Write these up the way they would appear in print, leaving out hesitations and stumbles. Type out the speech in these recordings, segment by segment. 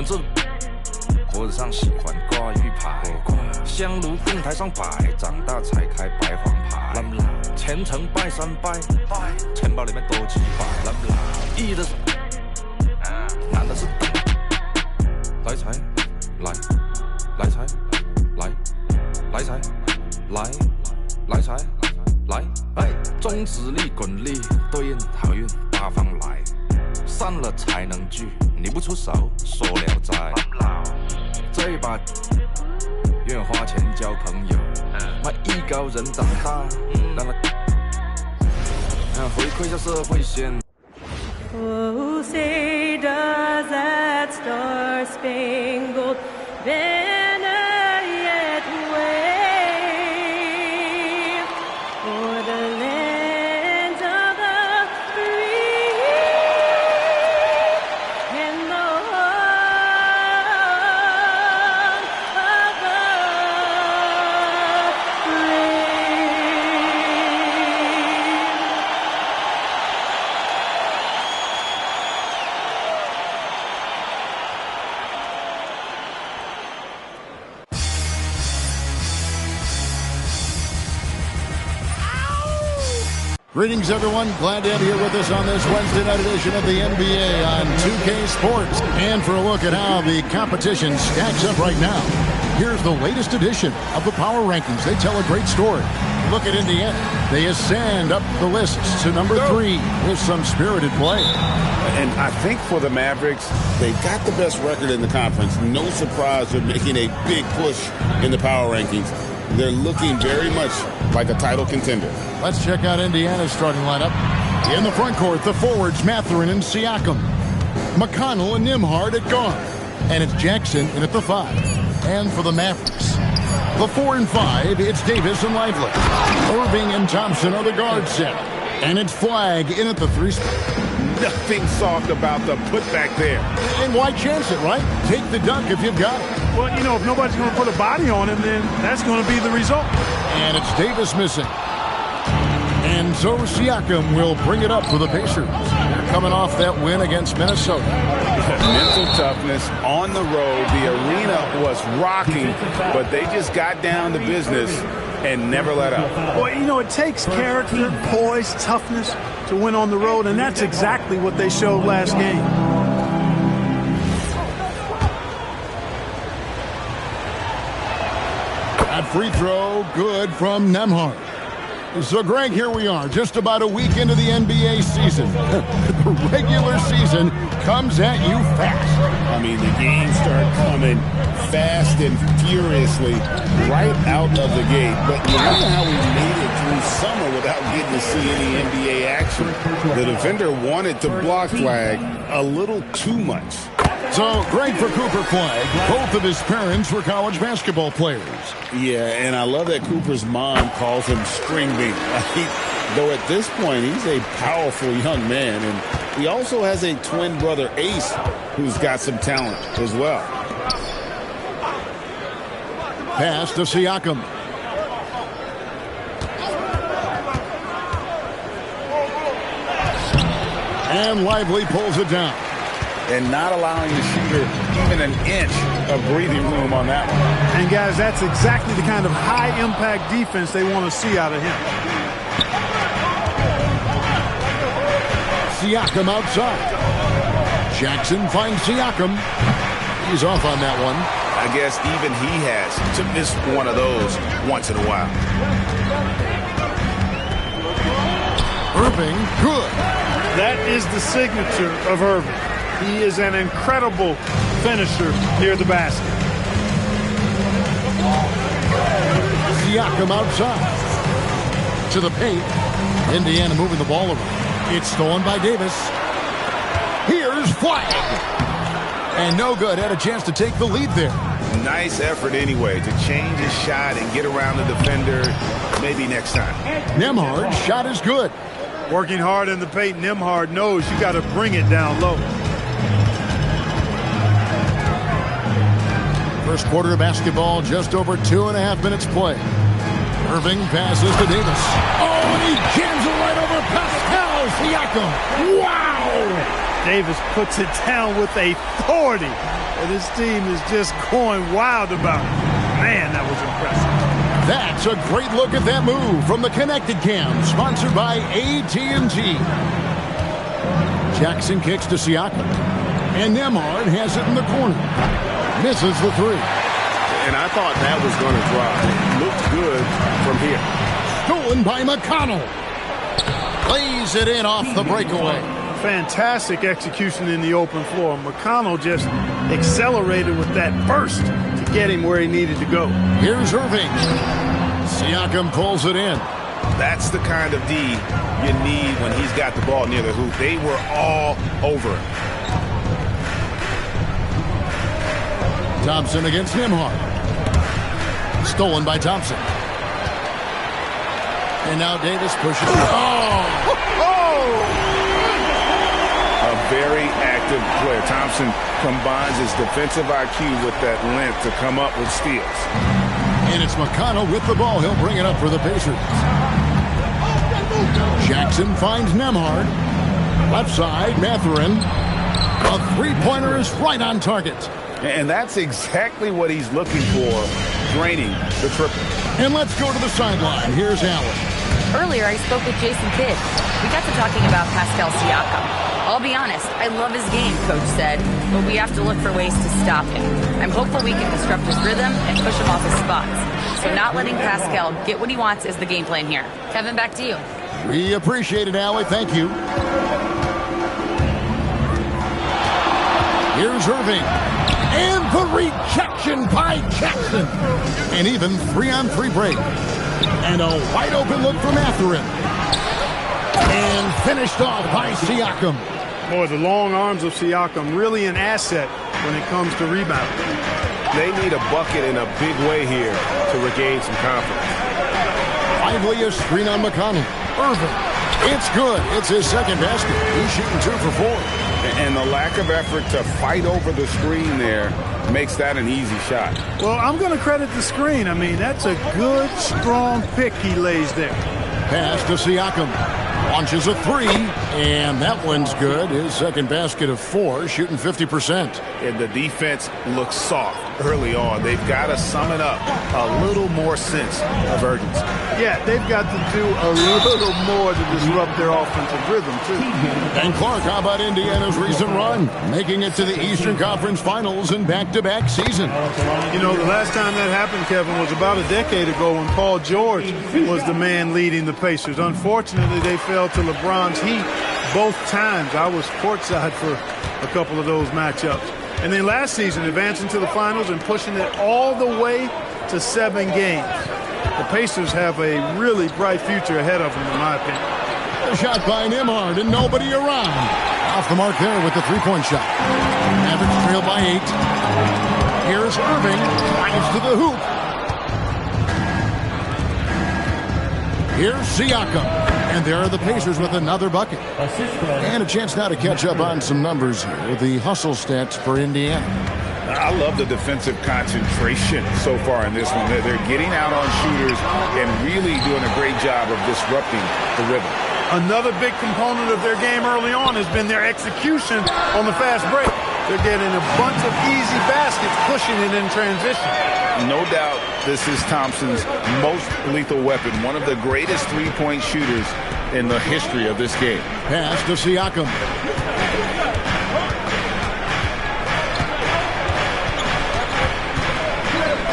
这活得上喜欢挂玉牌，香炉供台上摆，长大才开白黄牌。虔诚拜三拜，钱包里面多几百。易的是，难的是等。来财，来财，来财，来财，来。中指力滚力，对应好运八方来。散了才能聚，你不出手，说聊斋。这一把愿花钱交朋友，卖艺高人长大，让他回馈下社会先。Oh, say does that star-spangled banner yet wave for the land of the free and the home of the brave. Greetings, everyone. Glad to have you here with us on this Wednesday night edition of the NBA on 2K Sports. And for a look at how the competition stacks up right now, here's the latest edition of the Power Rankings. They tell a great story. Look at Indiana. They ascend up the list to number 3 with some spirited play. And I think for the Mavericks, they got the best record in the conference. No surprise they're making a big push in the Power Rankings. They're looking very much like a title contender. Let's check out Indiana's starting lineup. In the front court, the forwards, Mathurin and Siakam. McConnell and Nembhard at guard. And it's Jackson in at the 5. And for the Mavericks, the 4 and 5, it's Davis and Lively. Irving and Thompson are the guard set. And it's Flagg in at the 3 spot. Nothing soft about the putback there. And why chance it, right? Take the dunk if you've got it. Well, you know, if nobody's going to put a body on him, then that's going to be the result. And it's Davis missing. And so Siakam will bring it up for the Pacers. They're coming off that win against Minnesota. Mental toughness on the road. The arena was rocking, but they just got down to business and never let up. Well, you know, it takes character, poise, toughness to win on the road, and that's exactly what they showed last game. That free throw, good from Nembhard. So, Greg, here we are, just about a week into the NBA season. The regular season comes at you fast. I mean, the games start coming fast and furiously right out of the gate. But you wonder how we made it through summer without getting to see any NBA action. The defender wanted to block Flagg a little too much. So, great for Cooper Flagg. Both of his parents were college basketball players. Yeah, and I love that Cooper's mom calls him String Bean. Though at this point, he's a powerful young man. And he also has a twin brother, Ace, who's got some talent as well. Pass to Siakam. And Lively pulls it down. And not allowing the shooter even an inch of breathing room on that one. And, guys, that's exactly the kind of high-impact defense they want to see out of him. Siakam outside. Jackson finds Siakam. He's off on that one. I guess even he has to miss one of those once in a while. Irving, good. That is the signature of Irving. He is an incredible finisher near the basket. Siakam outside. To the paint. Indiana moving the ball around. It's stolen by Davis. Here's Flagg. And no good. Had a chance to take the lead there. Nice effort anyway to change his shot and get around the defender maybe next time. Nembhard's shot is good. Working hard in the paint, Nembhard knows you got to bring it down low. First quarter of basketball, just over 2.5 minutes play. Irving passes to Davis. Oh, and he jams it right over Pascal Siakam. Wow! Davis puts it down with authority. and his team is just going wild about it. Man, that was impressive. That's a great look at that move from the Connected Cam, sponsored by AT&T. Jackson kicks to Siakam, and Nembhard has it in the corner. Misses the three. And I thought that was going to drop. It looked good from here. Stolen by McConnell. Lays it in off the breakaway. Fantastic execution in the open floor. McConnell just accelerated with that burst to get him where he needed to go. Here's Irving. Siakam pulls it in. That's the kind of D you need when he's got the ball near the hoop. They were all over him. Thompson against Nembhard. Stolen by Thompson. And now Davis pushes. A very active player. Thompson combines his defensive IQ with that length to come up with steals. And it's McConnell with the ball. He'll bring it up for the Pacers. Jackson finds Nembhard. Left side, Mathurin. A three-pointer is right on target. And that's exactly what he's looking for, draining the triple. And let's go to the sideline. Here's Allen. Earlier, I spoke with Jason Kidd. We got to talking about Pascal Siakam. I'll be honest, I love his game, Coach said, but we have to look for ways to stop him. I'm hopeful we can disrupt his rhythm and push him off his spots. So not letting Pascal get what he wants is the game plan here. Kevin, back to you. We appreciate it, Allie. Thank you. Here's Irving. And the rejection by Jackson. And even 3-on-3 break. And a wide open look for Mathurin. And finished off by Siakam. Boy, the long arms of Siakam really an asset when it comes to rebounding. They need a bucket in a big way here to regain some confidence. Lively a screen on McConnell. Irving. It's good. It's his second basket. He's shooting 2 for 4. And the lack of effort to fight over the screen there makes that an easy shot. Well, I'm going to credit the screen. I mean, that's a good, strong pick he lays there. Pass to Siakam. Launches a three, and that one's good. His second basket of 4, shooting 50%. And the defense looks soft early on. They've got to sum it up a little more sense of urgency. Yeah, they've got to do a little more to disrupt their offensive rhythm, too. And Clark, how about Indiana's recent run? Making it to the Eastern Conference Finals in back-to-back season. You know, the last time that happened, Kevin, was about a decade ago when Paul George was the man leading the Pacers. Unfortunately, they fell to LeBron's Heat both times. I was courtside for a couple of those matchups. And then last season, advancing to the finals and pushing it all the way to 7 games. The Pacers have a really bright future ahead of them, in my opinion. A shot by Nembhard, and nobody around. Off the mark there with the three-point shot. Mavericks trail by 8. Here's Irving. Drives to the hoop. Here's Siakam. And there are the Pacers with another bucket. And a chance now to catch up on some numbers here with the hustle stats for Indiana. I love the defensive concentration so far in this one. They're getting out on shooters and really doing a great job of disrupting the rhythm. Another big component of their game early on has been their execution on the fast break. They're getting a bunch of easy baskets, pushing it in transition. No doubt this is Thompson's most lethal weapon, one of the greatest three-point shooters in the history of this game. Pass to Siakam.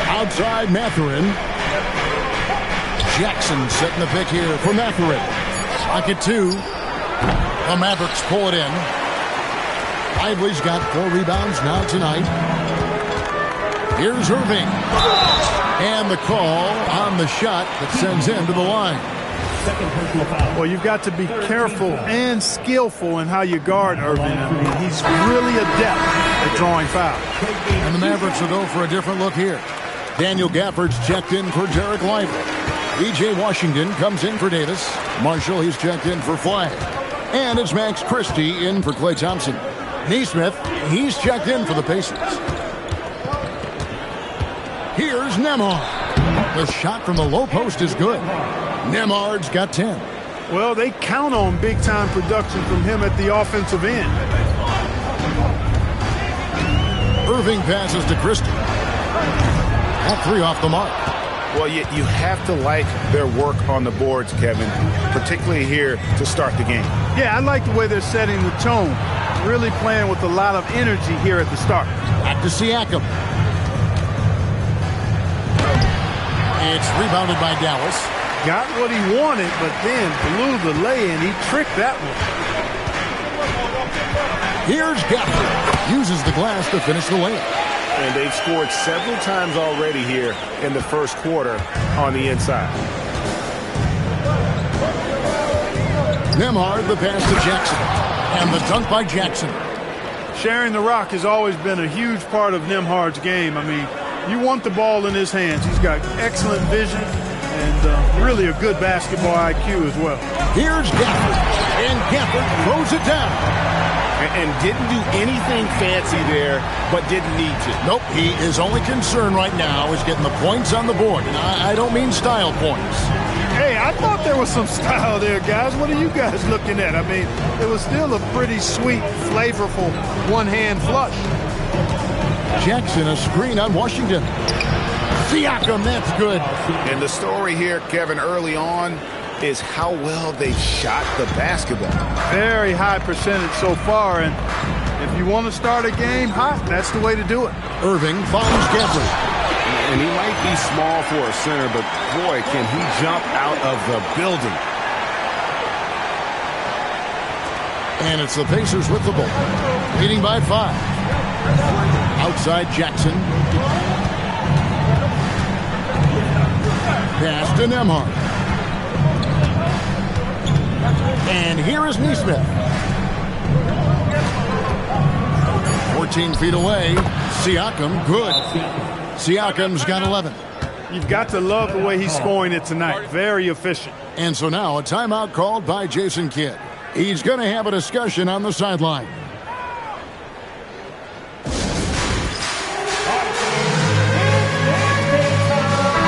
Outside Mathurin. Jackson setting the pick here for Mathurin. Pocket 2. The Mavericks pull it in. Lively's got 4 rebounds now tonight. Here's Irving. And the call on the shot that sends him to the line. Well, you've got to be careful and skillful in how you guard Irving. I mean, he's really adept at drawing fouls. And the Mavericks will go for a different look here. Daniel Gafford's checked in for Derek Lively. E.J. Washington comes in for Davis. Marshall, he's checked in for Flagg. And it's Max Christie in for Klay Thompson. Neesmith, he's checked in for the Pacers. Here's Nembhard. The shot from the low post is good. Nembhard's got 10. Well, they count on big-time production from him at the offensive end. Irving passes to Christie. That three off the mark. Well, you have to like their work on the boards, Kevin, particularly here to start the game. Yeah, I like the way they're setting the tone. Really playing with a lot of energy here at the start. Back to Siakam. It's rebounded by Dallas. Got what he wanted, but then blew the lay-in. He tricked that one. Here's Gafford. Uses the glass to finish the layup. And they've scored several times already here in the first quarter on the inside. Nembhard, the pass to Jackson. And the dunk by Jackson. Sharing the rock has always been a huge part of Nembhard's game. I mean, you want the ball in his hands. He's got excellent vision and really a good basketball IQ as well. Here's Gafford. And Gafford throws it down. And didn't do anything fancy there, but didn't need to. Nope, his only concern right now is getting the points on the board. And I don't mean style points. Hey, I thought there was some style there, guys. What are you guys looking at? I mean, it was still a pretty sweet, flavorful one-hand flush. Jackson, a screen on Washington. Siakam, that's good. And the story here, Kevin, early on, is how well they've shot the basketball. Very high percentage so far, and if you want to start a game hot, that's the way to do it. Irving finds Gafford. And he might be small for a center, but boy, can he jump out of the building. And it's the Pacers with the ball. Leading by 5. Outside Jackson. Pass to Nembhard. And here is Nesmith. 14 feet away. Siakam, good. Siakam's got 11. You've got to love the way he's scoring it tonight. Very efficient. And so now a timeout called by Jason Kidd. He's going to have a discussion on the sideline.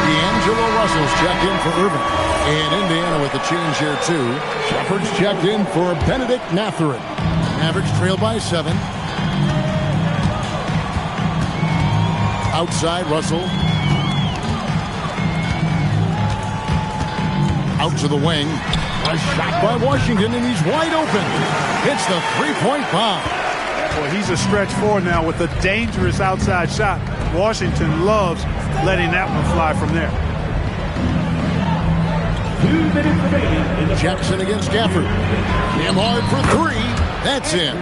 D'Angelo Russell's checked in for Irving. And Indiana with the change here, too. Shepard's checked in for Benedict Mathurin. Mavericks trail by 7. Outside, Russell. Out to the wing. A shot by Washington, and he's wide open. It's the three-point bomb. Well, he's a stretch forward now with a dangerous outside shot. Washington loves letting that one fly from there. 2 minutes remaining. Jackson against Gafford. Nembhard for 3. That's in.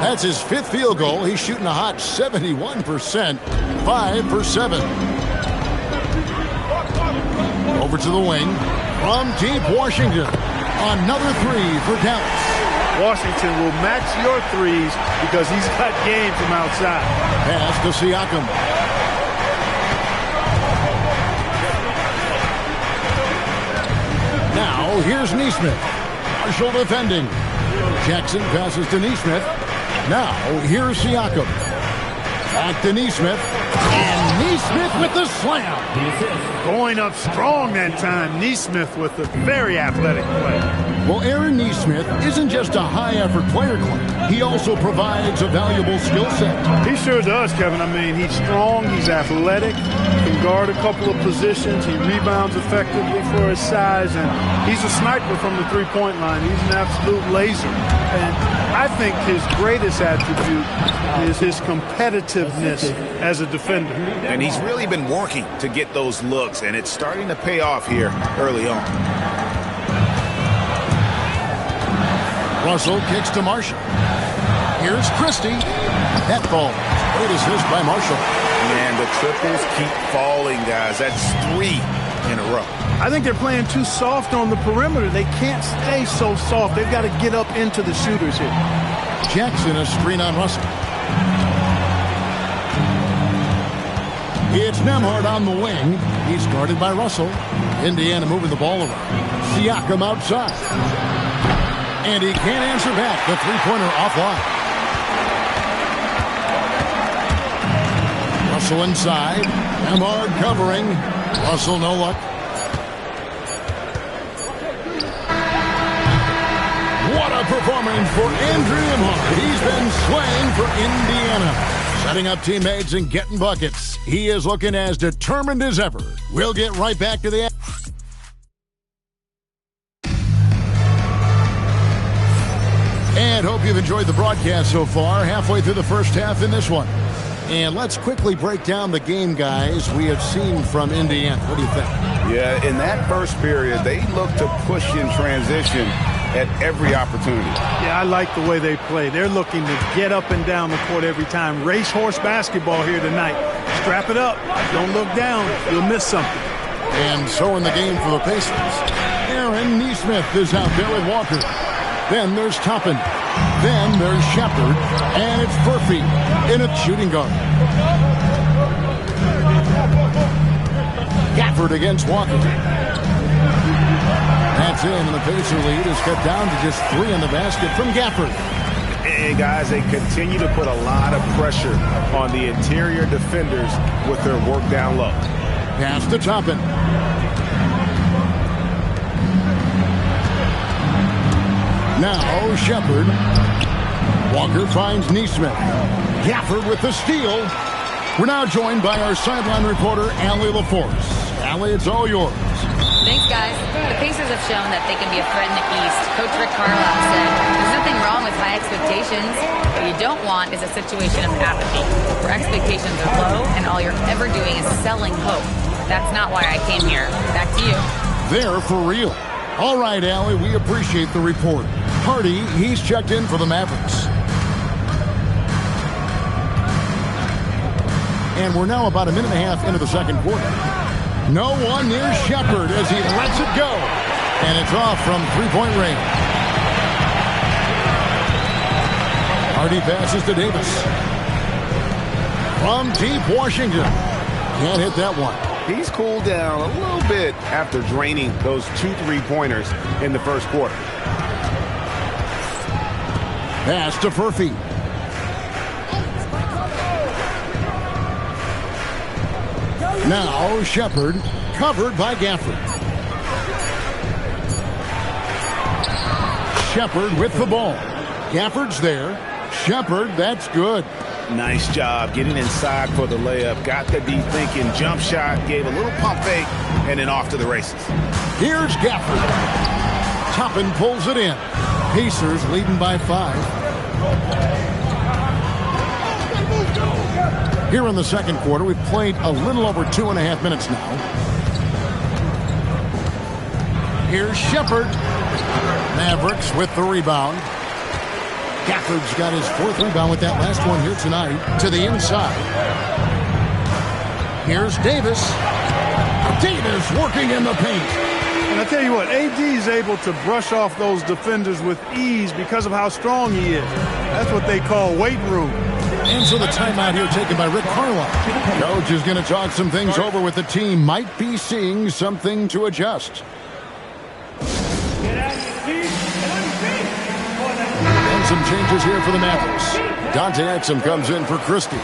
That's his 5th field goal. He's shooting a hot 71%. 5 for 7. Over to the wing. From deep, Washington. Another 3 for Dallas. Washington will match your threes because he's got game from outside. Pass to Siakam. Now, here's Nesmith. Marshall defending. Jackson passes to Nesmith. Now, here's Siakam. Back to Nesmith. And Nesmith with the slam. Going up strong that time. Nesmith with a very athletic play. Well, Aaron Nesmith isn't just a high-effort player, Clint. He also provides a valuable skill set. He sure does, Kevin. I mean, he's strong, he's athletic, can guard a couple of positions, he rebounds effectively for his size, and he's a sniper from the three-point line. He's an absolute laser. And I think his greatest attribute is his competitiveness as a defender. And he's really been working to get those looks, and it's starting to pay off here early on. Russell kicks to Marshall. Here's Christie. That ball. Great assist by Marshall. And the triples keep falling, guys. That's 3 in a row. I think they're playing too soft on the perimeter. They can't stay so soft. They've got to get up into the shooters here. Jackson, a screen on Russell. It's Nembhard on the wing. He's guarded by Russell. Indiana moving the ball around. Siakam outside. And he can't answer back. The three-pointer offline. Russell inside. Nembhard covering. Russell no luck. What a performance for Andrew Nembhard. He's been swaying for Indiana. Setting up teammates and getting buckets. He is looking as determined as ever. We'll get right back to the... And hope you've enjoyed the broadcast so far. Halfway through the first half in this one. And let's quickly break down the game, guys, we have seen from Indiana. What do you think? Yeah, in that first period, they looked to push in transition at every opportunity. Yeah, I like the way they play. They're looking to get up and down the court every time. Racehorse basketball here tonight. Strap it up. Don't look down. You'll miss something. And so in the game for the Pacers, Aaron Nesmith is out there with Walker. Then there's Toppin. Then there's Shepard. And it's Murphy in a shooting guard. Gafford against Walker. That's in, and the Pacer lead is cut down to just 3 in the basket from Gafford. And guys, they continue to put a lot of pressure on the interior defenders with their work down low. Pass to Toppin. Now Shepard. Walker finds Nesmith. Gafford with the steal. We're now joined by our sideline reporter, Allie LaForce. Allie, it's all yours. Thanks, guys. The Pacers have shown that they can be a threat in the East. Coach Rick Carlisle said, there's nothing wrong with high expectations. What you don't want is a situation of apathy, where expectations are low and all you're ever doing is selling hope. That's not why I came here. Back to you. They're for real. All right, Allie, we appreciate the report. Hardy, he's checked in for the Mavericks. And we're now about a minute and a half into the second quarter. No one near Shepard as he lets it go. And it's off from three-point range. Hardy passes to Davis. From deep Washington. Can't hit that one. He's cooled down a little bit after draining those 2 3-pointers in the first quarter. Pass to Murphy. Now Shepard, covered by Gafford. Shepard with the ball. Gafford's there. Shepard, that's good. Nice job getting inside for the layup. Got the deep thinking jump shot, gave a little pump fake, and then off to the races. Here's Gafford. Toppin pulls it in. Pacers leading by 5. Here in the second quarter, we've played a little over 2.5 minutes now. Here's Shepard. Mavericks with the rebound. Gafford's got his 4th rebound with that last one here tonight. To the inside. Here's Davis. Davis working in the paint. And I tell you what, AD is able to brush off those defenders with ease because of how strong he is. That's what they call weight room. And so the timeout here taken by Rick Carlisle. Coach is going to talk some things over with the team. Might be seeing something to adjust. And some changes here for the Mavericks. Dante Exum comes in for Christie.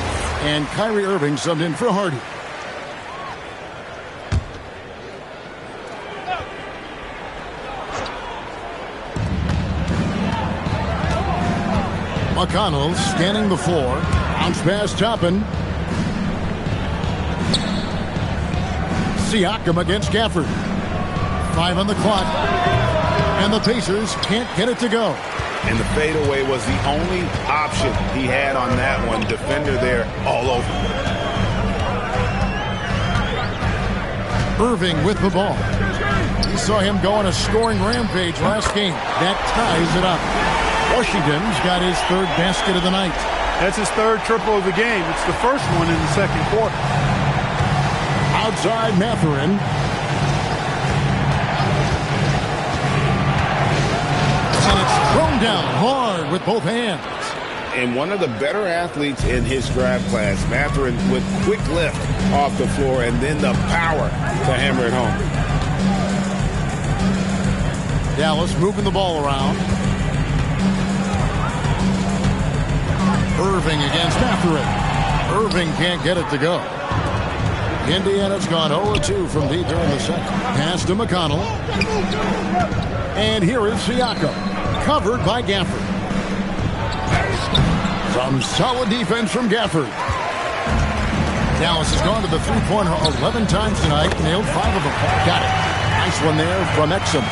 And Kyrie Irving subbed in for Hardy. McConnell scanning the floor. Bounce pass Toppin. Siakam against Gafford. 5 on the clock. And the Pacers can't get it to go. And the fadeaway was the only option he had on that one. Defender there all over. Irving with the ball. We saw him go on a scoring rampage last game. That ties it up. Washington's got his 3rd basket of the night. That's his 3rd triple of the game. It's the first one in the second quarter. Outside Mathurin. And it's thrown down hard with both hands. And one of the better athletes in his draft class, Mathurin, with quick lift off the floor and then the power to hammer it home. Dallas moving the ball around. Irving against Mathurin. Irving can't get it to go. Indiana's gone 0-2 from deep here in the second. Pass to McConnell. And here is Siakam. Covered by Gafford. Some solid defense from Gafford. Dallas has gone to the three-pointer 11 times tonight, nailed 5 of them. Got it. Nice one there from Exum.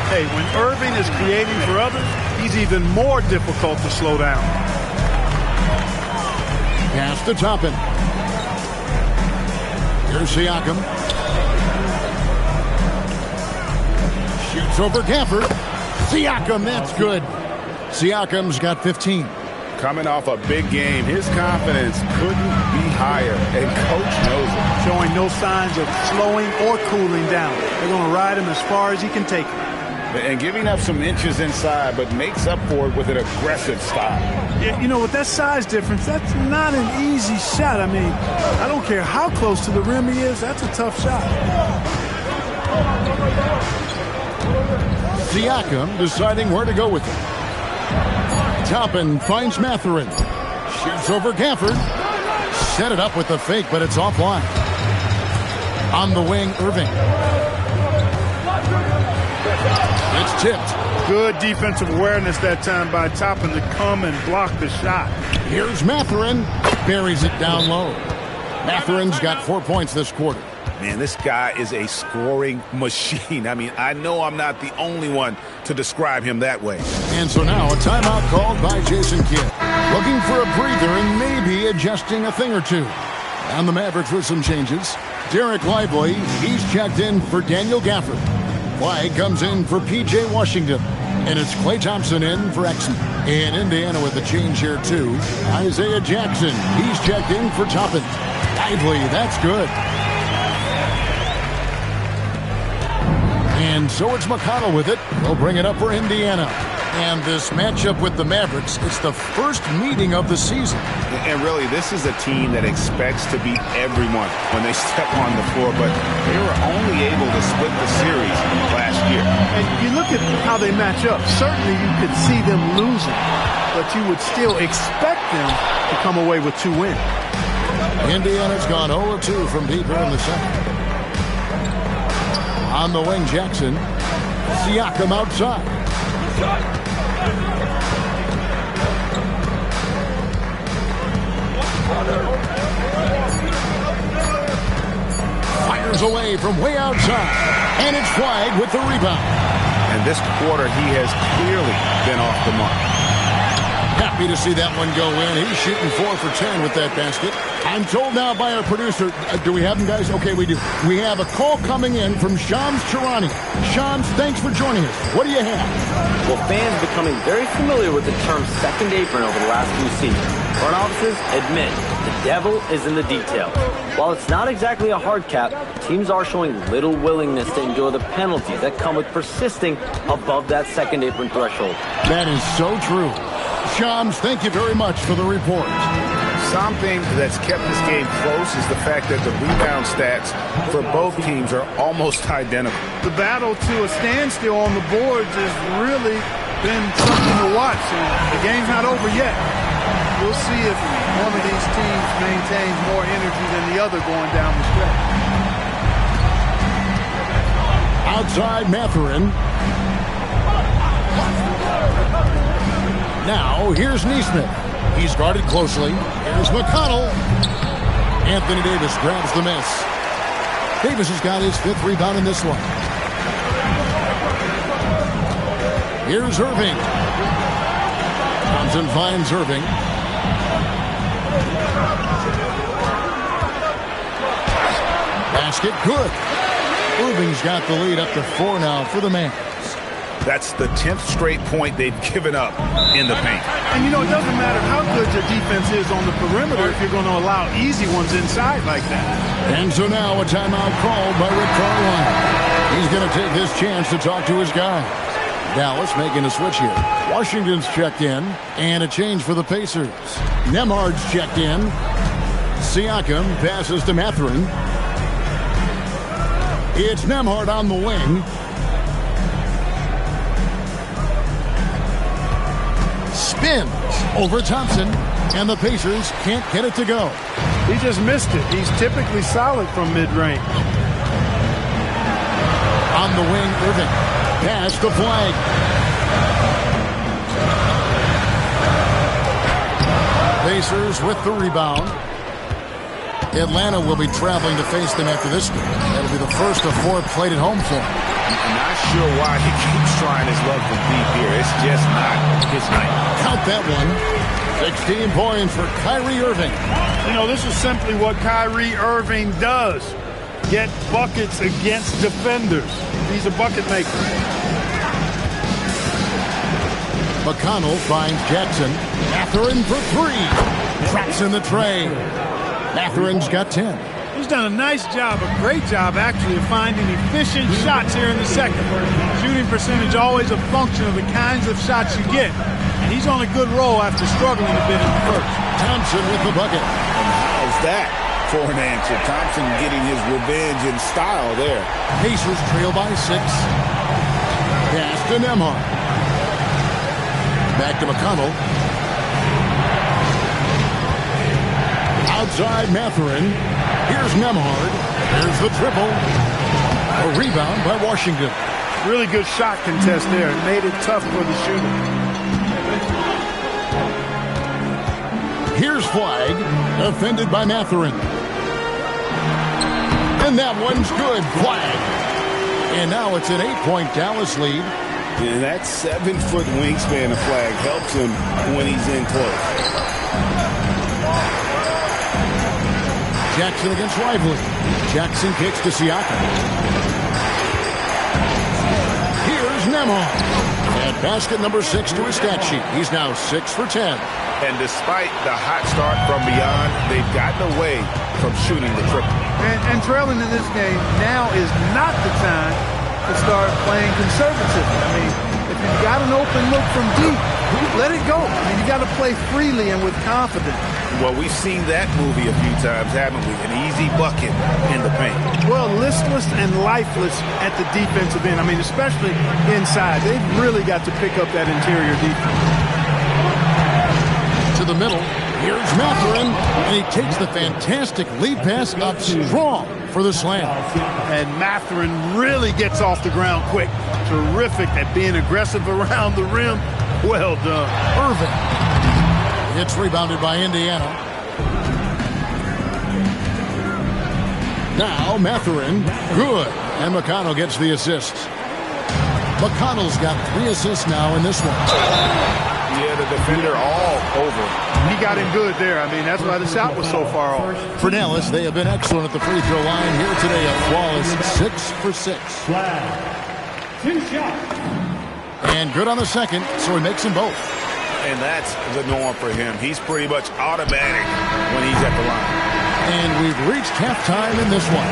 Hey, when Irving is creating for others, he's even more difficult to slow down. Pass to Toppin. Here's Siakam. Shoots over Gafford. Siakam, that's good. Siakam's got 15. Coming off a big game, his confidence couldn't be higher, and Coach knows it. Showing no signs of slowing or cooling down. They're going to ride him as far as he can take him. And giving up some inches inside, but makes up for it with an aggressive style. Yeah, you know, with that size difference, that's not an easy shot. I mean, I don't care how close to the rim he is, that's a tough shot. Siakam deciding where to go with it. Toppin finds Mathurin. Shoots over Gafford. Set it up with the fake, but it's offline. On the wing, Irving. It's tipped. Good defensive awareness that time by Toppin to come and block the shot. Here's Mathurin. Buries it down low. Mathurin's got 4 points this quarter. Man, this guy is a scoring machine. I mean, I know I'm not the only one to describe him that way. And so now a timeout called by Jason Kidd. Looking for a breather and maybe adjusting a thing or two. And the Mavericks with some changes. Derek Lively, he's checked in for Daniel Gafford. White comes in for P.J. Washington. And it's Klay Thompson in for Exum. In Indiana with a change here too. Isaiah Jackson, he's checked in for Toppin. Lively, that's good. And so it's McConnell with it. He'll bring it up for Indiana. And this matchup with the Mavericks, it's the first meeting of the season. And really, this is a team that expects to beat everyone when they step on the floor, but they were only able to split the series last year. And you look at how they match up. Certainly you could see them losing, but you would still expect them to come away with 2 wins. Indiana's gone 0-2 from deep here in the second. On the wing, Jackson. Siakam outside. Fires away from way outside. And it's flagged with the rebound. And this quarter, he has clearly been off the mark. Happy to see that one go in. He's shooting 4 for 10 with that basket. I'm told now by our producer, do we have him, guys? Okay, we do. We have a call coming in from Shams Charani. Shams, thanks for joining us. What do you have? Well, fans becoming very familiar with the term second apron over the last few seasons. Front offices admit the devil is in the detail. While it's not exactly a hard cap, teams are showing little willingness to endure the penalties that come with persisting above that second apron threshold. That is so true. Shams, thank you very much for the report. Something that's kept this game close is the fact that the rebound stats for both teams are almost identical. The battle to a standstill on the boards has really been something to watch. And the game's not over yet. We'll see if one of these teams maintains more energy than the other going down the stretch. Outside Mathurin. Now, here's Neesmith. He's guarded closely. Here's McConnell. Anthony Davis grabs the miss. Davis has got his 5th rebound in this one. Here's Irving. Thompson finds Irving. Basket good. Irving's got the lead up to 4 now for the Mavs. That's the 10th straight point they've given up in the paint. And, you know, it doesn't matter how good your defense is on the perimeter if you're going to allow easy ones inside like that. And so now a timeout called by Rick Carlisle. He's going to take this chance to talk to his guy. Dallas making a switch here. Washington's checked in, and a change for the Pacers. Nembhard's checked in. Siakam passes to Mathurin. It's Nembhard on the wing. Spins over Thompson, and the Pacers can't get it to go. He just missed it. He's typically solid from mid-range. On the wing, Irving. Pass the flag. Pacers with the rebound. Atlanta will be traveling to face them after this game. That'll be the first of 4 played at home for him. I'm not sure why he keeps trying his luck from deep here. It's just not his night. Count that one. 16 points for Kyrie Irving. You know, this is simply what Kyrie Irving does. Get buckets against defenders. He's a bucket maker. McConnell finds Jackson. Mathurin for 3. Traps in the tray. Mathurin's got 10. He's done a nice job, a great job actually, of finding efficient shots here in the second. Shooting percentage always a function of the kinds of shots you get. And he's on a good roll after struggling a bit in the first. Thompson with the bucket. And how's that for an answer? Thompson getting his revenge in style there. Pacers trail by 6. Pass to Nembhard. Back to McConnell. Outside Mathurin. Here's Nembhard. There's the triple. A rebound by Washington. Really good shot contest there. It made it tough for the shooter. Here's Flag. Defended by Mathurin. And that one's good. Flag. And now it's an 8-point Dallas lead. And that 7-foot wingspan of Flag helps him when he's in close. Jackson against Lively. Jackson kicks to Siakam. Here's Nembhard. And basket number 6 to his stat sheet. He's now 6 for 10. And despite the hot start from beyond, they've gotten away from shooting the triple. And trailing in this game now is not the time to start playing conservatively. I mean, if you've got an open look from deep, let it go. I mean, you got to play freely and with confidence. Well, we've seen that movie a few times, haven't we? An easy bucket in the paint. Well, listless and lifeless at the defensive end. I mean, especially inside. They've really got to pick up that interior defense. To the middle. Here's Mathurin. And he takes the fantastic lead pass up strong for the slam. And Mathurin really gets off the ground quick. Terrific at being aggressive around the rim. Well done. Irving. It's rebounded by Indiana. Now Mathurin. Good. And McConnell gets the assist. McConnell's got 3 assists now in this one. Yeah, the defender all over. He got him good there. I mean, that's why the shot was so far off. For Dallas, they have been excellent at the free throw line here today. A flawless 6 for 6. 2 shots. And good on the second, so he makes them both. And that's the norm for him. He's pretty much automatic when he's at the line. And we've reached halftime in this one.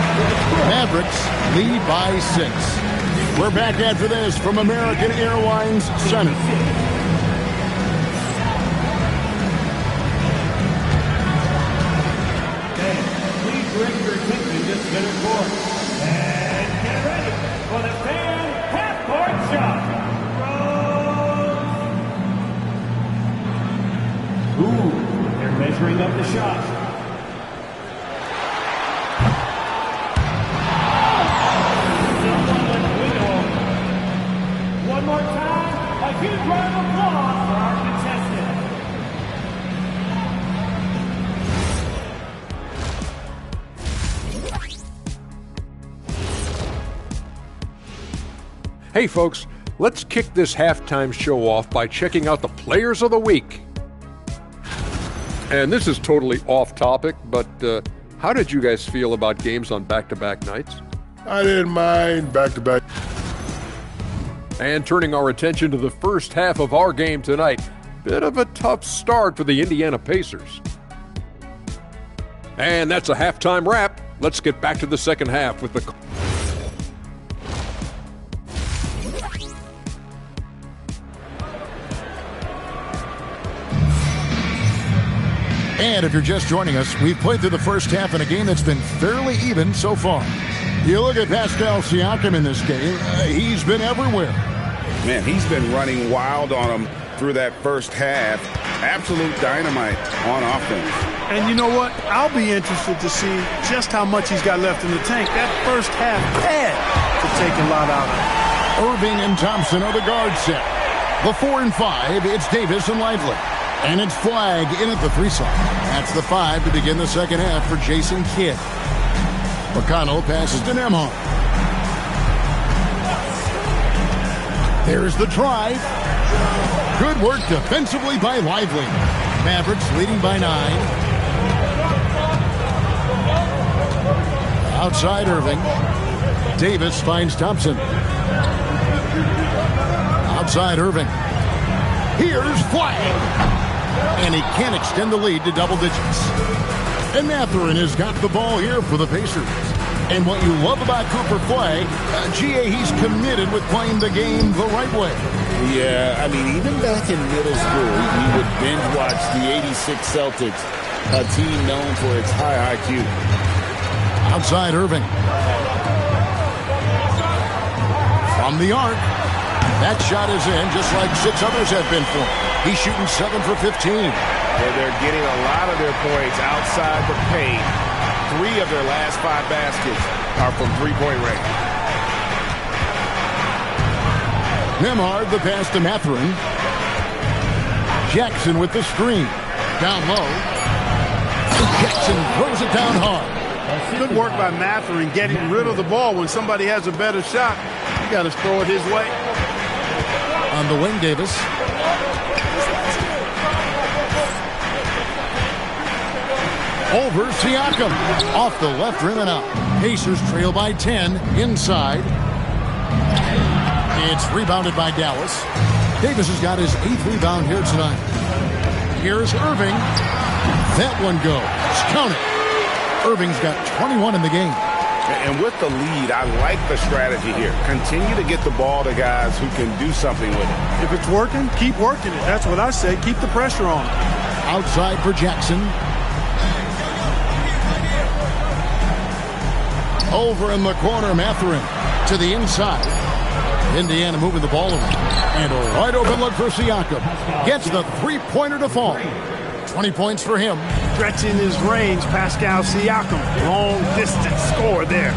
Mavericks lead by 6. We're back after this from American Airlines Center. Please direct your attention to center court. And get ready for the fan half-court shot. Ooh, they're measuring up the shot. Someone let the window open. One more time, a huge round of applause for our contestant. Hey folks, let's kick this halftime show off by checking out the Players of the Week. And this is totally off topic, but how did you guys feel about games on back-to-back nights? I didn't mind back-to-back. And turning our attention to the first half of our game tonight, bit of a tough start for the Indiana Pacers. And that's a halftime wrap. Let's get back to the second half with the... And if you're just joining us, we've played through the first half in a game that's been fairly even so far. You look at Pascal Siakam in this game, he's been everywhere. Man, he's been running wild on him through that first half. Absolute dynamite on offense. And you know what? I'll be interested to see just how much he's got left in the tank. That first half had to take a lot out of it. Irving and Thompson are the guard set. The 4 and 5, it's Davis and Lively. And it's Flag in at the 3 slot. That's the 5 to begin the second half for Jason Kidd. McConnell passes to Nembhard. There's the drive. Good work defensively by Lively. Mavericks leading by 9. Outside Irving. Davis finds Thompson. Outside Irving. Here's Flag. And he can't extend the lead to double digits. And Mathurin has got the ball here for the Pacers. And what you love about Cooper Flag, GA, he's committed with playing the game the right way. Yeah, I mean, even back in middle school, we would binge watch the '86 Celtics, a team known for its high IQ. Outside Irving. From the arc. That shot is in, just like 6 others have been for him. He's shooting 7 for 15. And they're getting a lot of their points outside the paint. 3 of their last 5 baskets are from three-point range. Nembhard, the pass to Mathurin. Jackson with the screen. Down low. Jackson throws it down hard. Good work by Mathurin getting rid of the ball. When somebody has a better shot, you got to throw it his way. On the wing, Davis. Over Siakam. Off the left rim and out. Pacers trail by 10 inside. It's rebounded by Dallas. Davis has got his 8th rebound here tonight. Here's Irving. That one goes. Count it. Irving's got 21 in the game. And with the lead, I like the strategy here. Continue to get the ball to guys who can do something with it. If it's working, keep working it. That's what I say. Keep the pressure on. Outside for Jackson. Over in the corner, Mathurin to the inside. Indiana moving the ball around. And a wide open look for Siakam. Gets the three-pointer to fall. 20 points for him. Stretching his range, Pascal Siakam. Long distance score there.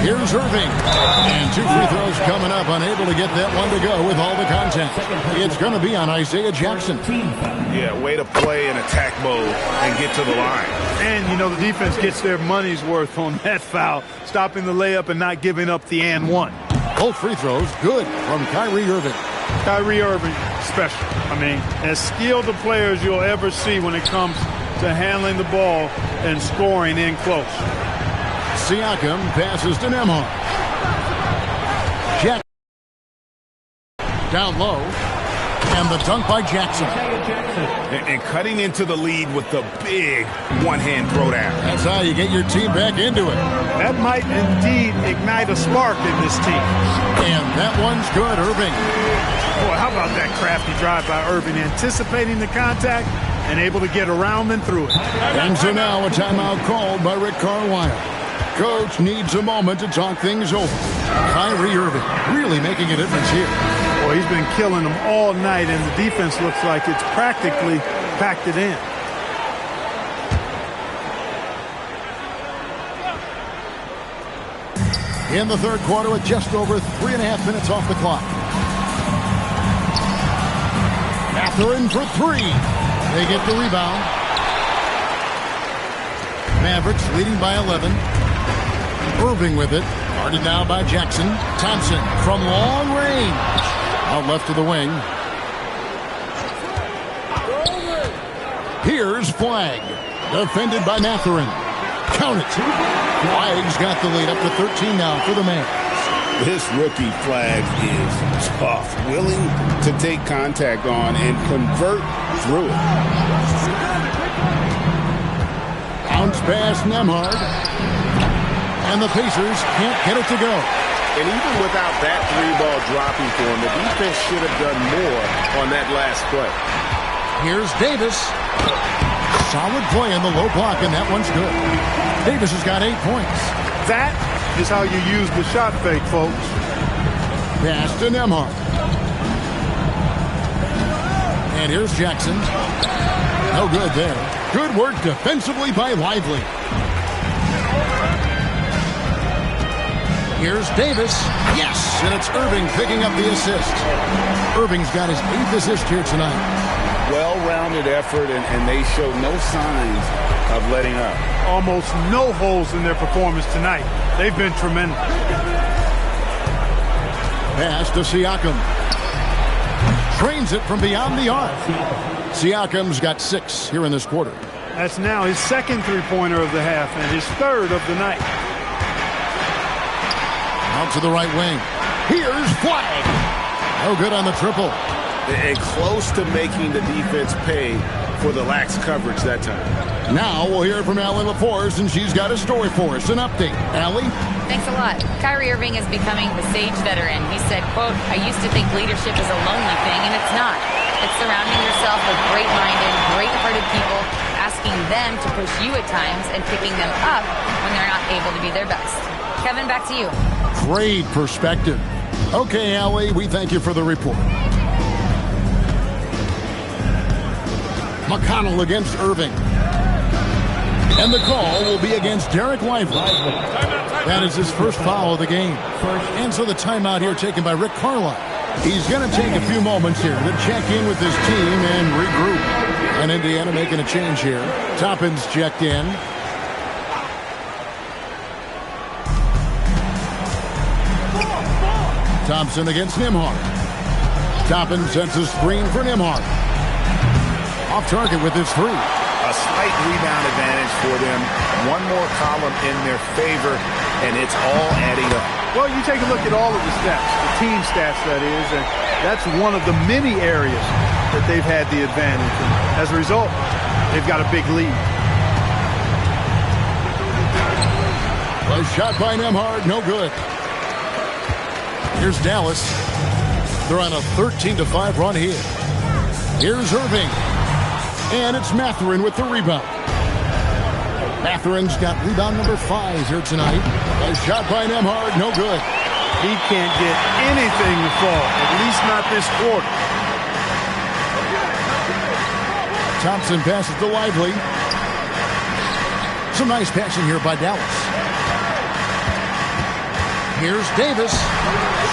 Here's Irving. And 2 free throws coming up. Unable to get that one to go with all the contact. It's going to be on Isaiah Jackson. Yeah, way to play in attack mode and get to the line. And, you know, the defense gets their money's worth on that foul. Stopping the layup and not giving up the and one. Both free throws good from Kyrie Irving. Kyrie Irving, special. I mean, as skilled a player as you'll ever see when it comes to handling the ball and scoring in close. Siakam passes to Nembhard. Jackson down low. And the dunk by Jackson. And cutting into the lead with the big one-hand throwdown. That's how you get your team back into it. That might indeed ignite a spark in this team. And that one's good, Irving. Boy, how about that crafty drive by Irving, anticipating the contact and able to get around and through it. And so now a timeout called by Rick Carlisle. Coach needs a moment to talk things over. Kyrie Irving really making a difference here. Boy, he's been killing them all night, and the defense looks like it's practically packed it in. In the third quarter with just over 3.5 minutes off the clock. Mathurin for 3. They get the rebound. Mavericks leading by 11. Irving with it. Guarded now by Jackson. Thompson from long range. Out left to the wing. Here's Flag. Defended by Mathurin. Count it. Flag's got the lead up to 13 now for the Mavs. This rookie Flag is tough. Willing to take contact on and convert through it. Bounce pass Nembhard. And the Pacers can't get it to go. And even without that 3-ball dropping for him, the defense should have done more on that last play. Here's Davis. Solid play in the low block, and that one's good. Davis has got 8 points. That is how you use the shot fake, folks. Pass to Nembhard. And here's Jackson. No good there. Good work defensively by Lively. Here's Davis. Yes! And it's Irving picking up the assist. Irving's got his 8th assist here tonight. well-rounded effort, and they show no signs of letting up. Almost no holes in their performance tonight. They've been tremendous. Pass to Siakam. Trains it from beyond the arc. Siakam's got 6 here in this quarter. That's now his second three-pointer of the half and his third of the night. Out to the right wing. Here's Flag. No good on the triple. And close to making the defense pay for the lax coverage that time. Now we'll hear from Allie LaForce, and she's got a story for us. An update. Allie? Thanks a lot. Kyrie Irving is becoming the sage veteran. He said, quote, "I used to think leadership is a lonely thing, and it's not. It's surrounding yourself with great-minded, great-hearted people, asking them to push you at times and picking them up when they're not able to be their best." Kevin, back to you. Great perspective. Okay, Allie, we thank you for the report. McConnell against Irving. And the call will be against Derek Lively. That is his first foul of the game. And so the timeout here taken by Rick Carlisle. He's going to take a few moments here to check in with his team and regroup. And Indiana making a change here. Toppin's checked in. Thompson against Nembhard. Toppin sets a screen for Nembhard. Off target with his 3. A slight rebound advantage for them. One more column in their favor, and it's all adding up. Well, you take a look at all of the stats, the team stats, that is, and that's one of the many areas that they've had the advantage. And as a result, they've got a big lead. A shot by Nembhard, no good. Here's Dallas. They're on a 13-5 run here. Here's Irving. And it's Mathurin with the rebound. Mathurin's got rebound number 5 here tonight. A shot by Nembhard, no good. He can't get anything to fall, at least not this quarter. Thompson passes to Lively. Some nice passing here by Dallas. Here's Davis.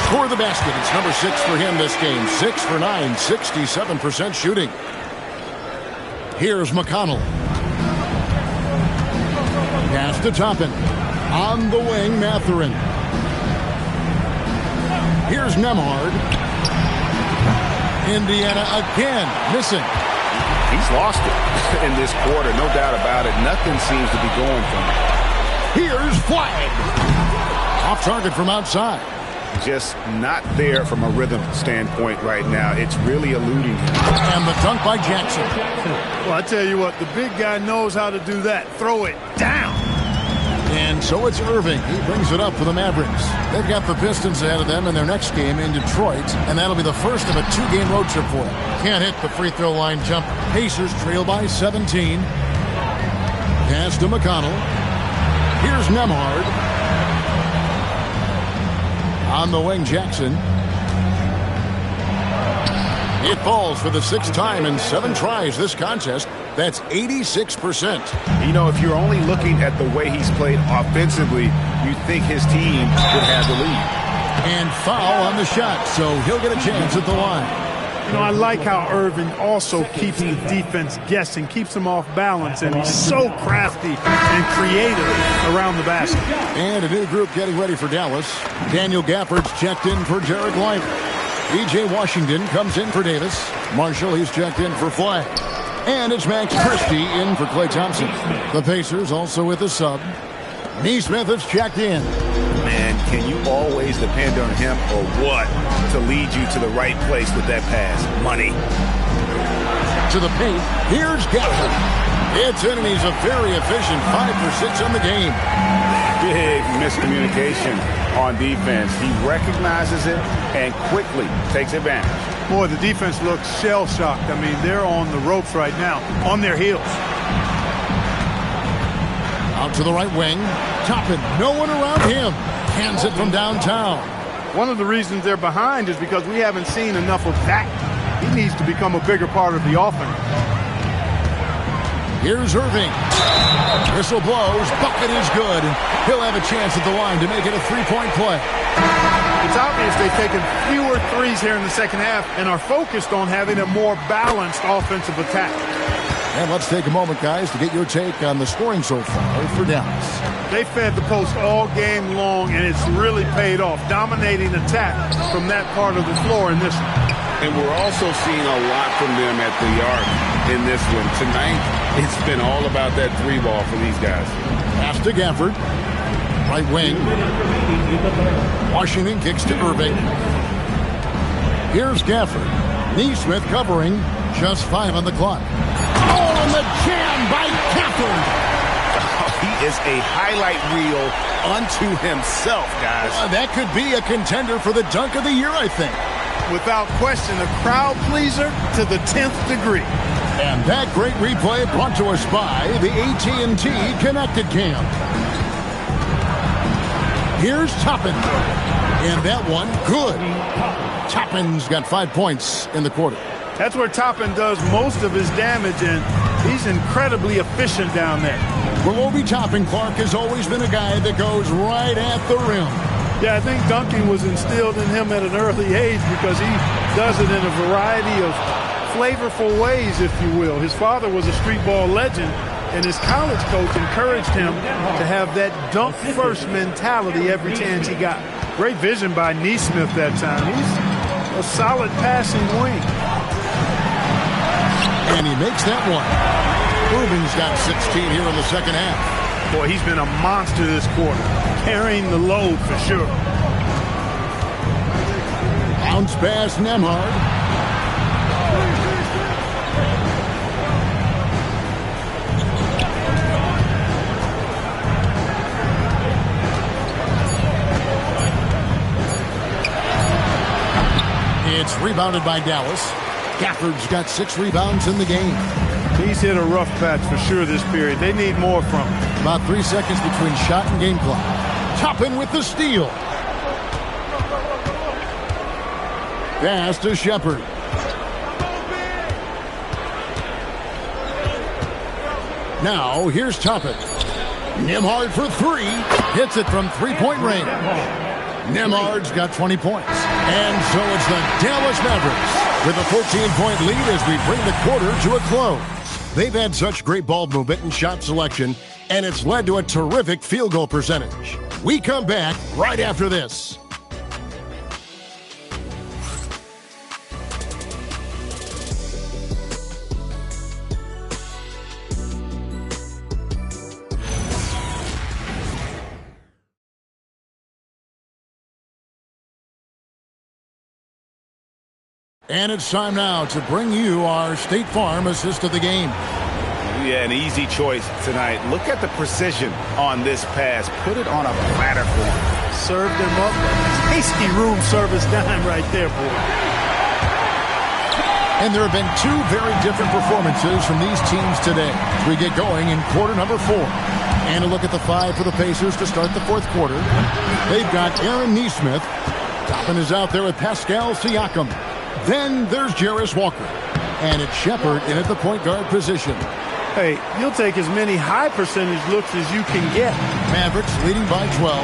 Score the basket. It's number 6 for him this game. 6 for 9, 67% shooting. Here's McConnell. Pass to Toppin. On the wing, Mathurin. Here's Nembhard. Indiana again missing. He's lost it in this quarter, no doubt about it. Nothing seems to be going for him. Here's Flag. Off target from outside. Just not there from a rhythm standpoint right now. It's really eluding him. And the dunk by Jackson. Well, I tell you what, the big guy knows how to do that. Throw it down. And so it's Irving. He brings it up for the Mavericks. They've got the Pistons ahead of them in their next game in Detroit, and that'll be the first of a 2-game road trip for them. Can't hit the free throw line jump. Pacers trail by 17. Pass to McConnell. Here's Nembhard. On the wing, Jackson. It falls for the 6th time in 7 tries this contest. That's 86%. You know, if you're only looking at the way he's played offensively, you think his team would have the lead. And foul on the shot, so he'll get a chance at the line. You know, I like how Irving also keeps the defense guessing, keeps them off balance, and he's so crafty and creative around the basket. And a new group getting ready for Dallas. Daniel Gafford's checked in for Derek Lively. E.J. Washington comes in for Davis. Marshall, he's checked in for Flag. And it's Max Christie in for Klay Thompson. The Pacers also with a sub. Neesmith is checked in. Man, can you always depend on him or what to lead you to the right place with that pass? Money. To the paint. Here's Gafford. It's in, and he's a very efficient 5 for 6 on the game. Big miscommunication on defense. He recognizes it and quickly takes advantage. Boy, the defense looks shell-shocked. I mean, they're on the ropes right now, on their heels. Out to the right wing. Toppin, no one around him. Hands it from downtown. One of the reasons they're behind is because we haven't seen enough of that. He needs to become a bigger part of the offense. Here's Irving. Whistle blows. Bucket is good. He'll have a chance at the line to make it a 3-point play. It's obvious they've taken fewer threes here in the second half and are focused on having a more balanced offensive attack. And let's take a moment, guys, to get your take on the scoring so far for Dallas. They fed the post all game long, and it's really paid off. Dominating attack from that part of the floor in this one. And we're also seeing a lot from them at the arc in this one. Tonight, it's been all about that three ball for these guys. Pass to Gafford. Right wing. Washington kicks to Irving. Here's Gafford. Neesmith covering. Just 5 on the clock. Oh, and the jam by Gafford. He is a highlight reel unto himself, guys. That could be a contender for the dunk of the year, I think. Without question, a crowd pleaser to the 10th degree. And that great replay brought to us by the AT&T Connected Cam. Here's Toppin. And that one, good. Toppin's got 5 points in the quarter. That's where Toppin does most of his damage, and he's incredibly efficient down there. Well, Obi Toppin, Clark, has always been a guy that goes right at the rim. Yeah, I think dunking was instilled in him at an early age because he does it in a variety of flavorful ways, if you will. His father was a street ball legend, and his college coach encouraged him to have that dunk-first mentality every chance he got. Great vision by Neesmith that time. He's a solid passing wing. And he makes that one. Rubin's got 16 here in the second half. Boy, he's been a monster this quarter, carrying the load for sure. Bounce pass, Nembhard. It's rebounded by Dallas. Gafford's got 6 rebounds in the game. He's hit a rough patch for sure this period. They need more from him. About 3 seconds between shot and game clock. Toppin with the steal. Pass to Shepard. Now, here's Toppin. Nembhard for 3. Hits it from 3-point range. Nembhard's got 20 points. And so it's the Dallas Mavericks with a 14-point lead as we bring the quarter to a close. They've had such great ball movement and shot selection, and it's led to a terrific field goal percentage. We come back right after this. And it's time now to bring you our State Farm assist of the game. Yeah, an easy choice tonight. Look at the precision on this pass. Put it on a platter for him. Served him up. Tasty room service dime right there, boy. And there have been 2 very different performances from these teams today as we get going in quarter number 4. And a look at the 5 for the Pacers to start the 4th quarter. They've got Aaron Neesmith. Toppin is out there with Pascal Siakam. Then there's Jarris Walker. And it's Shepard in at the point guard position. Hey, you'll take as many high percentage looks as you can get. Mavericks leading by 12.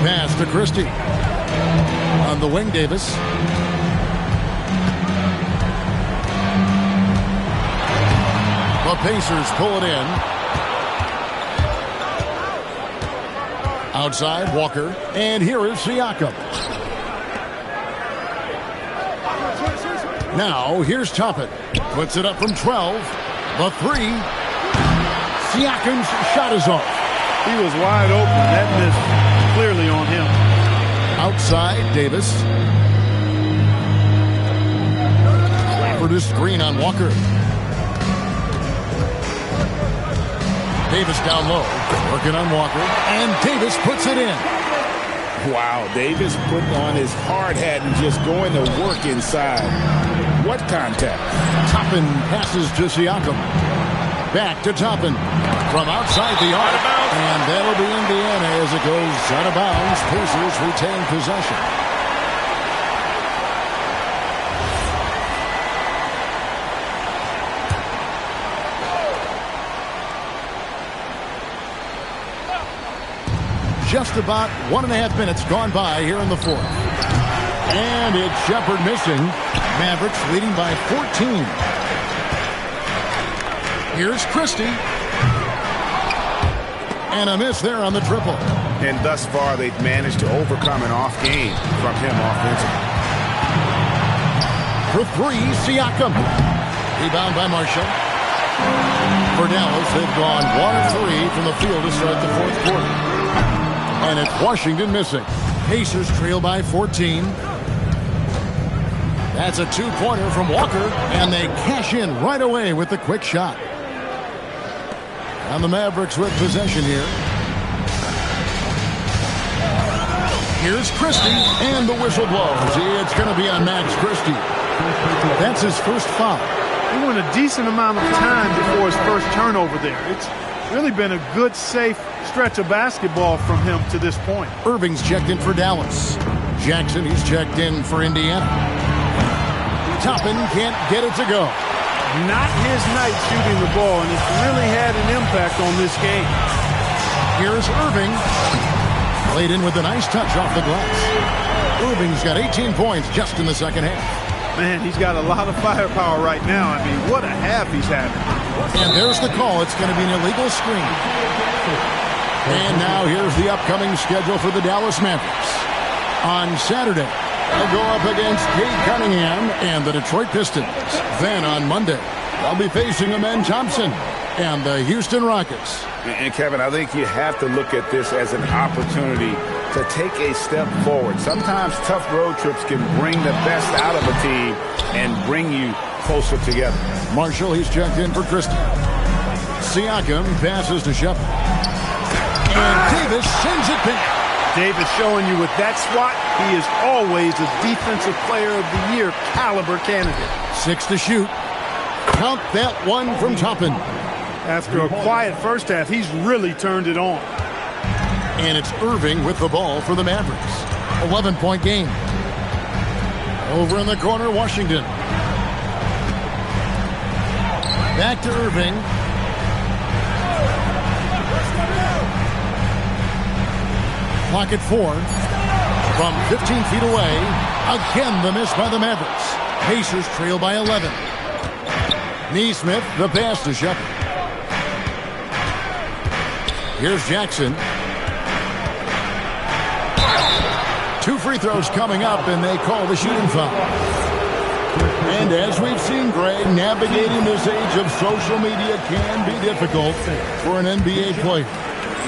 Pass to Christie. On the wing, Davis. The Pacers pull it in. Outside, Walker. And here is Siakam. Now, here's Toppin. Puts it up from 12. The 3. Siakam's shot is off. He was wide open. That missed clearly on him. Outside, Davis. Clafford is screen on Walker. Davis down low. Working on Walker. And Davis puts it in. Wow, Davis putting on his hard hat and just going to work inside. What contact? Toppin passes to Siakam. Back to Toppin. From outside the arc. And that'll be Indiana as it goes out of bounds. Pacers retain possession. just about 1.5 minutes gone by here in the fourth. And it's Shepard missing. Mavericks leading by 14. Here's Christie. And a miss there on the triple. And thus far, they've managed to overcome an off game from him offensively. For three, Siakam. Rebound by Marshall. For Dallas, they've gone 1 of 3 from the field to start the fourth quarter. And it's Washington missing. Pacers trail by 14. That's a two-pointer from Walker, and they cash in right away with the quick shot. And the Mavericks with possession here. Here's Christie, and the whistle blows. It's going to be on Max Christie. That's his first foul. He went a decent amount of time before his first turnover there. It's really been a good, safe stretch of basketball from him to this point. Irving's checked in for Dallas. Jackson, he's checked in for Indiana. Toppin can't get it to go. Not his night shooting the ball, and it's really had an impact on this game. Here's Irving. Played in with a nice touch off the glass. Irving's got 18 points just in the second half. Man, he's got a lot of firepower right now. I mean, what a half he's having. And there's the call. It's going to be an illegal screen. And now here's the upcoming schedule for the Dallas Mavericks. On Saturday, they'll go up against Cade Cunningham and the Detroit Pistons. Then on Monday, they'll be facing Amen Thompson and the Houston Rockets. And Kevin, I think you have to look at this as an opportunity to take a step forward. Sometimes tough road trips can bring the best out of a team and bring you closer together. Marshall, he's checked in for Christie. Siakam passes to Shepard. And Davis sends it back. Davis showing you with that swat, he is always a Defensive Player of the Year caliber candidate. 6 to shoot. Count that one from Toppin. After a quiet first half, he's really turned it on. And it's Irving with the ball for the Mavericks. 11-point game. Over in the corner, Washington. Back to Irving. Clock at 4. From 15 feet away. Again, the miss by the Mavericks. Pacers trail by 11. Neesmith, the pass to Shepard. Here's Jackson. 2 free throws coming up, and they call the shooting foul. And as we've seen, Greg, navigating this age of social media can be difficult for an NBA player.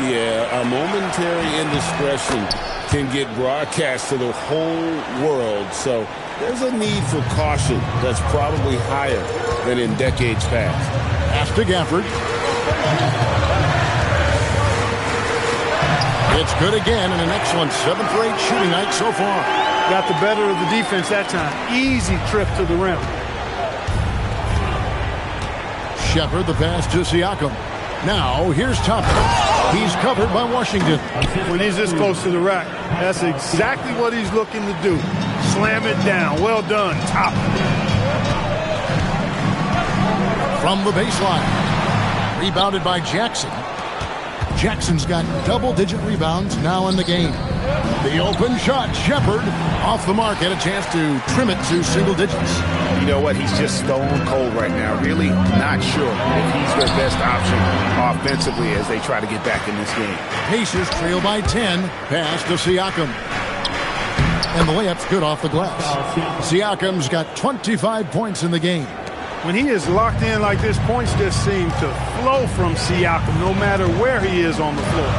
Yeah, a momentary indiscretion can get broadcast to the whole world, so there's a need for caution that's probably higher than in decades past. Pass to Gafford. It's good again, and an excellent 7th-rate shooting night so far. Got the better of the defense that time. Easy trip to the rim. Shepard, the pass to Siakam. Now, here's Thompson. He's covered by Washington. When he's this close to the rack, that's exactly what he's looking to do. Slam it down. Well done, Thompson. From the baseline. Rebounded by Jackson. Jackson's got double-digit rebounds now in the game. The open shot, Shepard, off the mark, had a chance to trim it to single digits. You know what? He's just stone cold right now. Really not sure if he's their best option offensively as they try to get back in this game. Pacers trail by 10. Pass to Siakam. And the layup's good off the glass. Siakam's got 25 points in the game. When he is locked in like this, points just seem to flow from Siakam no matter where he is on the floor.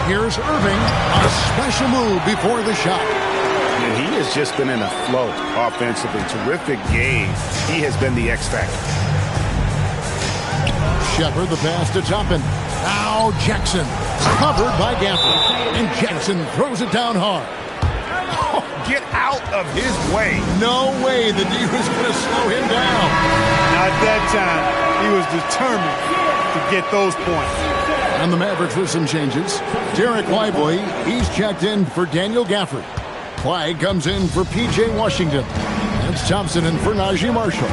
Here's Irving, a special move before the shot. And he has just been in a flow offensively. Terrific game. He has been the X factor. Shepard, the pass to Toppin. Now Jackson, covered by Gafford. And Jackson throws it down hard. Get out of his way. No way that he was going to slow him down. Not that time. He was determined to get those points. And the Mavericks with some changes. Derek Lively, he's checked in for Daniel Gafford. Clyde comes in for P.J. Washington. And Lance Thompson in for Najee Marshall.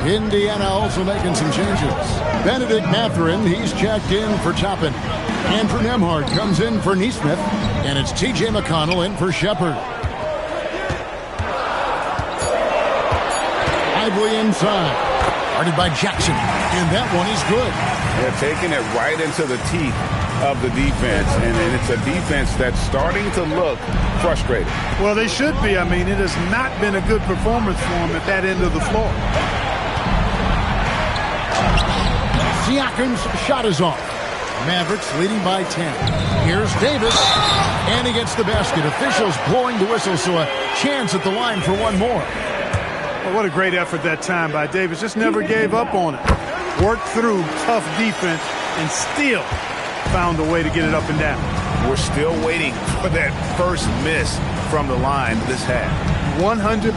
Indiana also making some changes. Benedict Mathurin, he's checked in for Toppin. Andrew Nembhard comes in for Neesmith. And it's T.J. McConnell in for Shepard. Lively inside. Guarded by Jackson. And that one is good. They're taking it right into the teeth of the defense. And it's a defense that's starting to look frustrated. Well, they should be. I mean, it has not been a good performance for them at that end of the floor. Siakam's shot is off. Mavericks leading by 10. Here's Davis. And he gets the basket. Officials blowing the whistle, so a chance at the line for one more. Well, what a great effort that time by Davis. Just never gave up on it. Worked through tough defense and still found a way to get it up and down. We're still waiting for that first miss from the line this half. 100%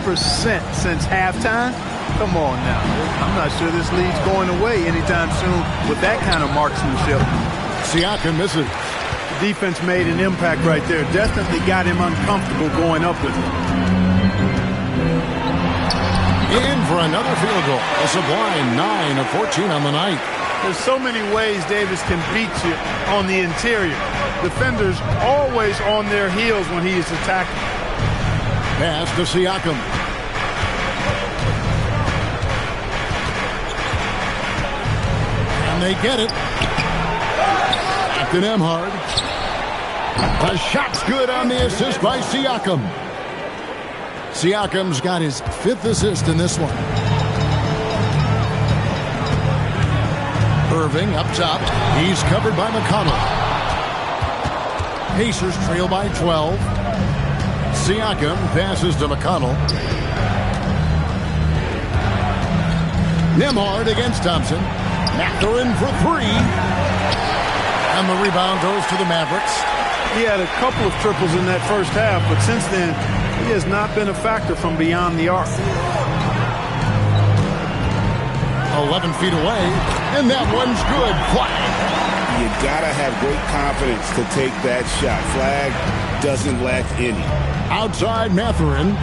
since halftime? Come on now. I'm not sure this lead's going away anytime soon with that kind of marksmanship. Siakam misses. The defense made an impact right there. Definitely got him uncomfortable going up with it. In for another field goal. A sublime 9 of 14 on the night. There's so many ways Davis can beat you on the interior. Defenders always on their heels when he is attacking. Pass to Siakam. And they get it. Back to Nembhard. The shot's good on the assist by Siakam. Siakam's got his 5th assist in this one. Irving up top. He's covered by McConnell. Pacers trail by 12. Siakam passes to McConnell. Nembhard against Thompson. Mathurin for 3. And the rebound goes to the Mavericks. He had a couple of triples in that first half, but since then, he has not been a factor from beyond the arc. 11 feet away, and that one's good. Flag. You gotta have great confidence to take that shot. Flag doesn't lack any. Outside Mathurin.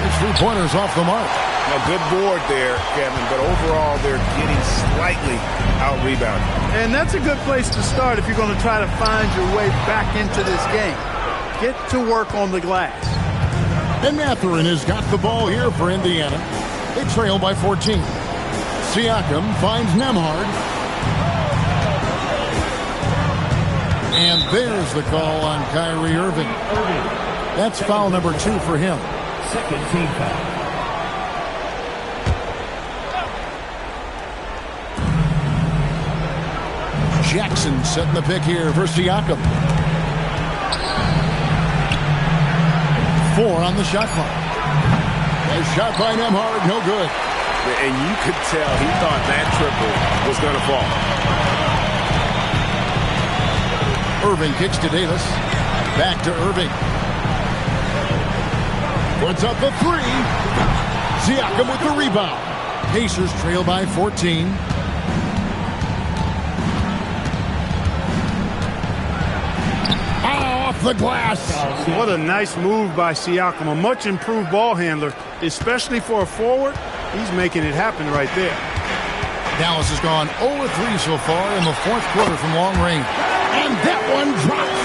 His 3-pointers off the mark. A good board there, Kevin, but overall they're getting slightly out-rebounded. And that's a good place to start if you're going to try to find your way back into this game. Get to work on the glass. And Mathurin has got the ball here for Indiana. They trail by 14. Siakam finds Nembhard. And there's the call on Kyrie Irving. That's foul number 2 for him. Second team foul. Jackson setting the pick here for Siakam. 4 on the shot clock. A shot by Nembhard, no good. And you could tell he thought that triple was going to fall. Irving kicks to Davis. Back to Irving. Puts up the 3. Siakam with the rebound. Pacers trail by 14. Off the glass. What a nice move by Siakam. A much improved ball handler, especially for a forward. He's making it happen right there. Dallas has gone 0-3 so far in the 4th quarter from long range. And that one drops.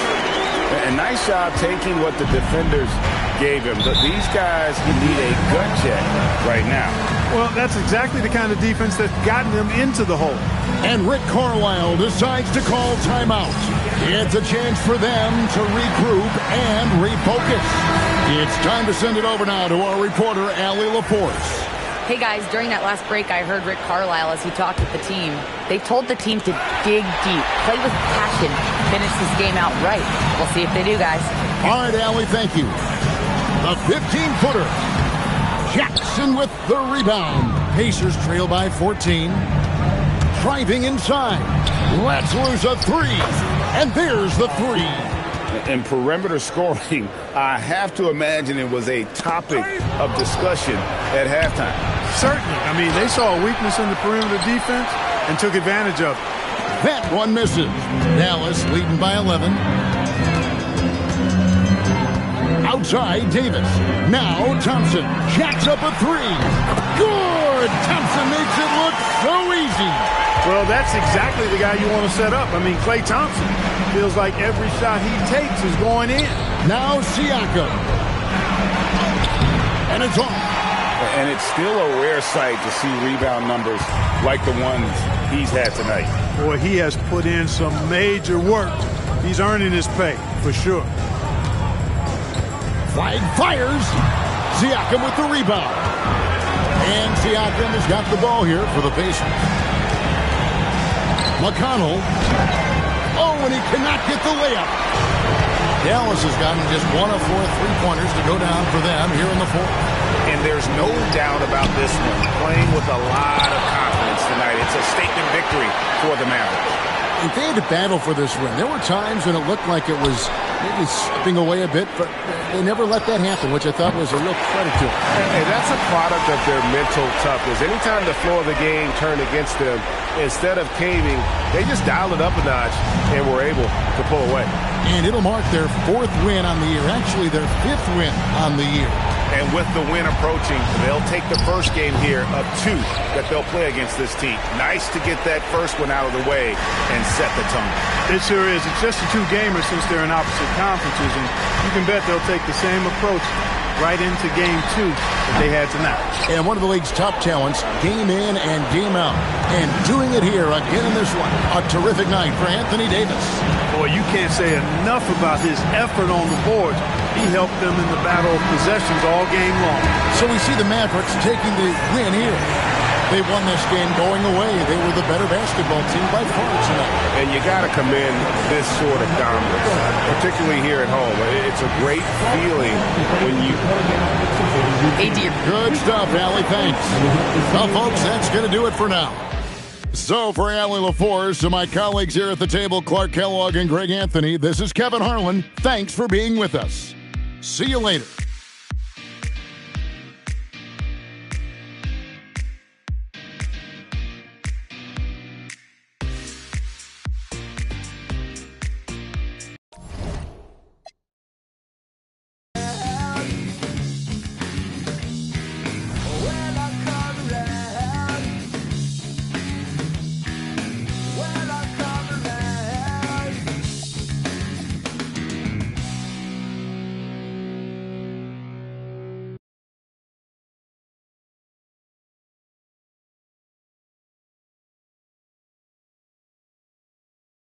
A nice job taking what the defenders gave him. But these guys need a gut check right now. Well, that's exactly the kind of defense that's gotten them into the hole. And Rick Carlisle decides to call timeout. It's a chance for them to regroup and refocus. It's time to send it over now to our reporter, Allie LaForce. Hey guys, during that last break, I heard Rick Carlisle as he talked with the team. They told the team to dig deep, play with passion, finish this game out right. We'll see if they do, guys. All right, Allie, thank you. The 15-footer. Jackson with the rebound. Pacers trail by 14. Driving inside. Let's lose a 3. And there's the 3. In perimeter scoring, I have to imagine it was a topic of discussion at halftime. Certainly. I mean, they saw a weakness in the perimeter defense and took advantage of it. That one misses. Dallas leading by 11. outside Davis. Now Thompson jacks up a three. Good! Thompson makes it look so easy. Well, that's exactly the guy you want to set up. I mean, Klay Thompson feels like every shot he takes is going in. Now Siakam. And it's off. And it's still a rare sight to see rebound numbers like the ones he's had tonight. Boy, he has put in some major work. He's earning his pay, for sure. Flag fires. Siakam with the rebound. And Siakam has got the ball here for the Pacers. McConnell. Oh, and he cannot get the layup. Dallas has gotten just 1 of 4 three-pointers to go down for them here in the fourth. And there's no doubt about this one. Playing with a lot of confidence tonight. It's a statement victory for the Mavericks. If they had to battle for this win, there were times when it looked like it was maybe slipping away a bit, but they never let that happen, which I thought was a real credit to them. Hey, that's a product of their mental toughness. Anytime the flow of the game turned against them, instead of caving, they just dialed it up a notch and were able to pull away. And it'll mark their 4th win on the year, actually their 5th win on the year. And with the win approaching, they'll take the first game here of 2 that they'll play against this team. Nice to get that first one out of the way and set the tone. It sure is. It's just a 2-gamer since they're in opposite conferences, and you can bet they'll take the same approach right into game 2 that they had tonight. And one of the league's top talents, game in and game out. And doing it here again in this one. A terrific night for Anthony Davis. Boy, you can't say enough about his effort on the boards. He helped them in the battle of possessions all game long. So we see the Mavericks taking the win here. They won this game going away. They were the better basketball team by far tonight. And you got to commend this sort of dominance, particularly here at home. It's a great feeling when you... Hey, dear. Good stuff, Allie. Thanks. Well, folks, that's going to do it for now. So for Allie LaForce, to my colleagues here at the table, Clark Kellogg and Greg Anthony, this is Kevin Harlan. Thanks for being with us. See you later.